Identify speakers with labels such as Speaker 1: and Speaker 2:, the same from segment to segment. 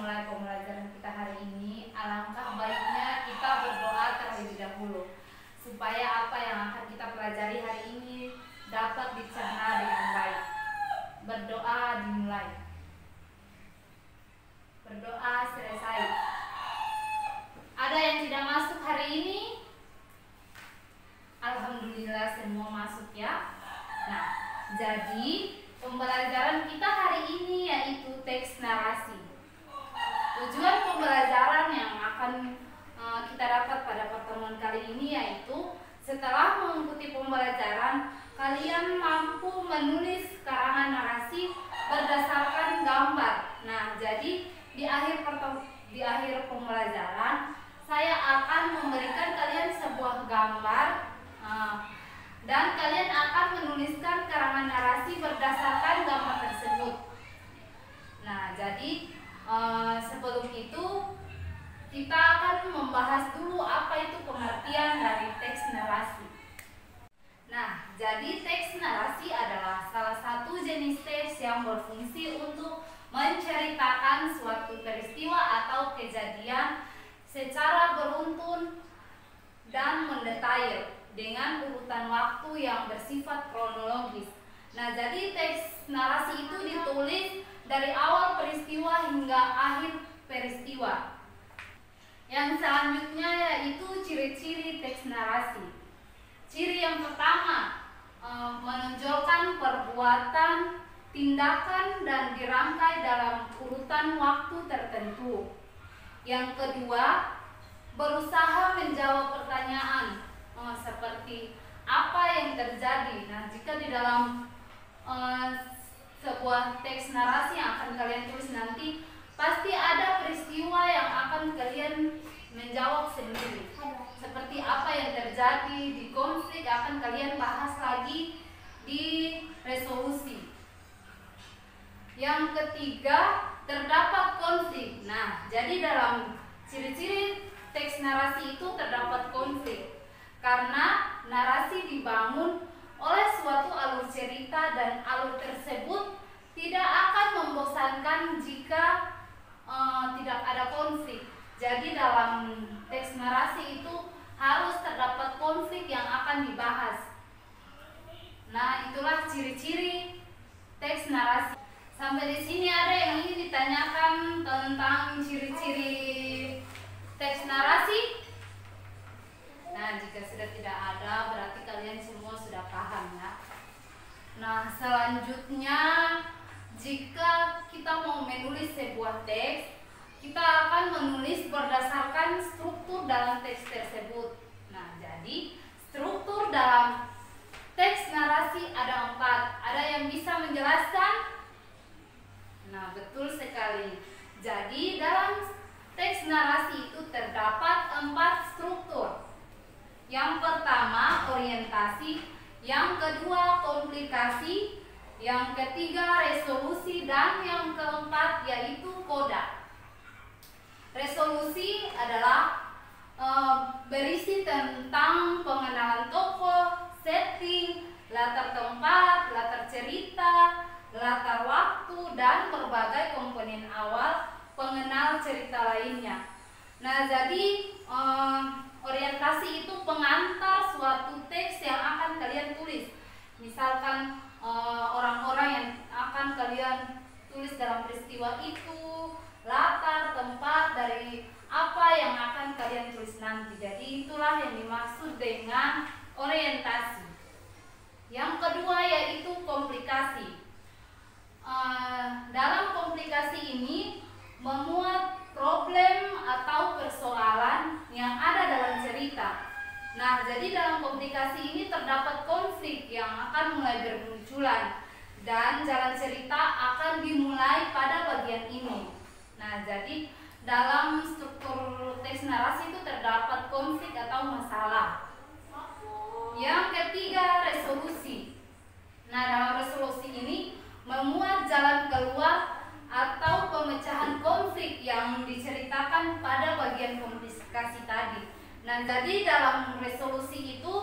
Speaker 1: memulai pembelajaran kita hari ini, alangkah baiknya kita berdoa terlebih dahulu supaya apa yang akan kita pelajari hari ini dapat dicerna dengan baik. Berdoa dimulai. Berdoa selesai. Ada yang tidak masuk hari ini? Alhamdulillah semua masuk ya. Nah, jadi pembelajaran kita hari ini yaitu teks narasi. Tujuan pembelajaran yang akan kita dapat pada pertemuan kali ini yaitu setelah mengikuti pembelajaran, kalian mampu menulis karangan narasi berdasarkan gambar. Nah, jadi di akhir pembelajaran saya akan memberikan kalian sebuah gambar dan kalian akan menuliskan karangan narasi berdasarkan gambar tersebut. Nah, jadi sebelum itu kita akan membahas dulu apa itu pengertian dari teks narasi. Nah, jadi teks narasi adalah salah satu jenis teks yang berfungsi untuk menceritakan suatu peristiwa atau kejadian secara beruntun dan mendetail dengan urutan waktu yang bersifat kronologis. Nah, jadi teks narasi itu ditulis dari awal peristiwa hingga akhir peristiwa. Yang selanjutnya yaitu ciri-ciri teks narasi. Ciri yang pertama, menonjolkan perbuatan, tindakan, dan dirangkai dalam urutan waktu tertentu. Yang kedua, berusaha menjawab pertanyaan seperti apa yang terjadi. Nah, jika di dalam sebuah teks narasi yang akan kalian tulis nanti, pasti ada peristiwa yang akan kalian menjawab sendiri. Seperti apa yang terjadi di konflik akan kalian bahas lagi di resolusi. Yang ketiga, terdapat konflik. Nah, jadi dalam ciri-ciri teks narasi itu terdapat konflik karena narasi dibangun oleh suatu alur cerita dan alur tersebut tidak akan membosankan jika tidak ada konflik. Jadi dalam teks narasi itu harus terdapat konflik yang akan dibahas. Nah, itulah ciri-ciri teks narasi. Sampai di sini ada yang ingin ditanyakan tentang ciri-ciri teks narasi? Nah, jika sudah tidak ada, berarti kalian semua sudah paham ya. Nah, selanjutnya jika kita mau menulis sebuah teks, kita akan menulis berdasarkan struktur dalam teks tersebut. Nah, jadi struktur dalam teks narasi ada 4. Ada yang bisa menjelaskan? Nah, betul sekali. Jadi dalam teks narasi itu terdapat 4 struktur. Yang pertama orientasi, yang kedua komplikasi, yang ketiga resolusi, dan yang keempat yaitu koda. Resolusi adalah berisi tentang pengenalan tokoh, setting, latar tempat, latar cerita, latar waktu, dan berbagai komponen awal pengenal cerita lainnya. Nah, jadi orientasi itu pengantar suatu teks yang akan kalian tulis. Misalkan orang-orang yang akan kalian tulis dalam peristiwa itu, latar tempat dari apa yang akan kalian tulis nanti. Jadi itulah yang dimaksud dengan orientasi. Yang kedua yaitu komplikasi. Dalam komplikasi ini memuat problem atau persoalan yang ada dalam cerita. Nah, jadi dalam komplikasi ini terdapat konflik yang akan mulai bermunculan dan jalan cerita akan dimulai pada bagian ini. Nah, jadi dalam struktur teks narasi itu terdapat konflik atau masalah. Yang ketiga, resolusi. Nah, dalam resolusi ini memuat jalan keluar atau pemecahan konflik yang diceritakan pada bagian komplikasi tadi. Nah, jadi dalam resolusi itu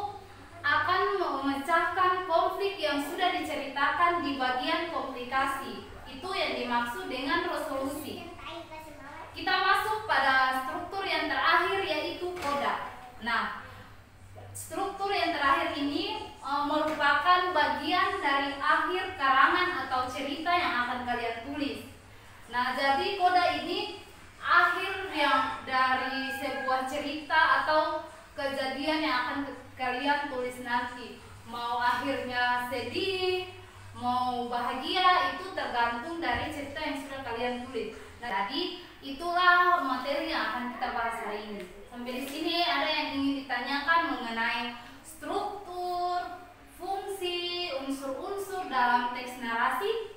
Speaker 1: akan memecahkan konflik yang sudah diceritakan di bagian komplikasi. Itu yang dimaksud dengan resolusi. Nah, jadi koda ini akhir yang dari sebuah cerita atau kejadian yang akan kalian tulis nanti. Mau akhirnya sedih, mau bahagia, itu tergantung dari cerita yang sudah kalian tulis. Nah, jadi itulah materi yang akan kita bahas hari ini. Sampai di sini ada yang ingin ditanyakan mengenai struktur, fungsi, unsur-unsur dalam teks narasi?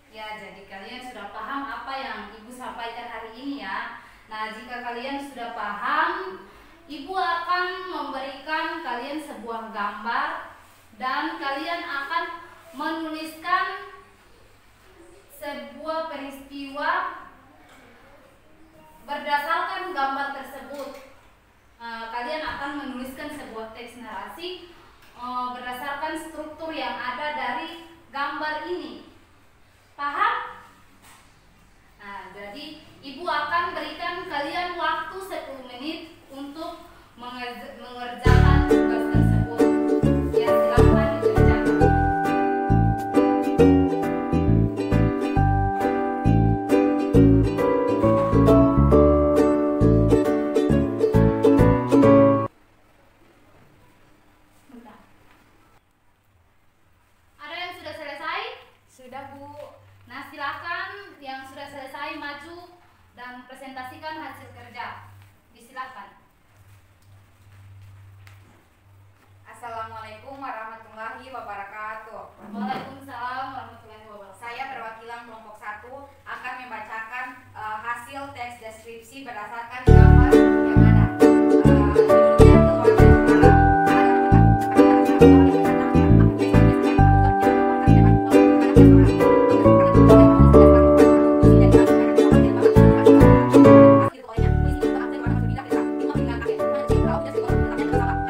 Speaker 1: Ya, jadi kalian sudah paham apa yang Ibu sampaikan hari ini ya. Nah, jika kalian sudah paham, Ibu akan memberikan kalian sebuah gambar dan kalian akan menuliskan sebuah peristiwa berdasarkan gambar tersebut. Kalian akan menuliskan sebuah teks narasi berdasarkan struktur yang ada dari gambar ini. Paham? Nah, jadi Ibu akan berikan kalian waktu 10 menit untuk mengerjakan tugas tersebut. Ya, silakan dikerjakan. Ada yang sudah selesai?
Speaker 2: Sudah, Bu.
Speaker 1: Nah, silakan yang sudah selesai maju dan presentasikan hasil kerja. Disilakan.
Speaker 2: Assalamualaikum warahmatullahi wabarakatuh.
Speaker 1: Waalaikumsalam warahmatullahi wabarakatuh.
Speaker 2: Saya perwakilan kelompok 1 akan membacakan hasil teks deskripsi berdasarkan gambar yang ada.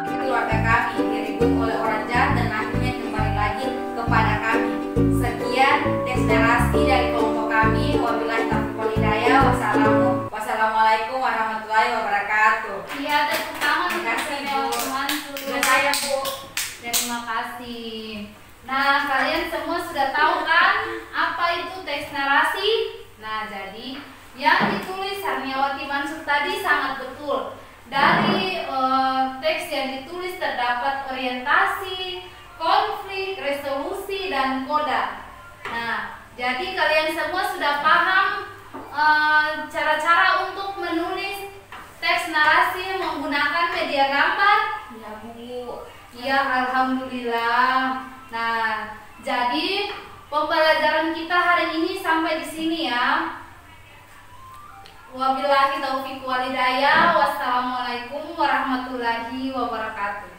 Speaker 2: Keluarga kami diribut oleh orang jahat dan akhirnya kembali lagi kepada kami. Sekian teks narasi dari kelompok kami. Wabillahi taufiq wal hidayah. Wassalamualaikum warahmatullahi wabarakatuh.
Speaker 1: Iya, tepuk tangan.
Speaker 2: Terima kasih, Bu.
Speaker 1: Sudah
Speaker 2: saya, Bu.
Speaker 1: Terima kasih. Nah, kalian semua sudah tahu kan apa itu teks narasi? Nah, jadi yang ditulis Harniawati Mansur tadi sangat betul. Dari teks yang ditulis terdapat orientasi, konflik, resolusi, dan koda. Nah, jadi kalian semua sudah paham cara-cara untuk menulis teks narasi menggunakan media gambar?
Speaker 2: Ya, Bu.
Speaker 1: Ya, alhamdulillah. Nah, jadi pembelajaran kita hari ini sampai di sini ya. Wabillahi taufiq wal hidayah. Wassalamualaikum warahmatullahi wabarakatuh.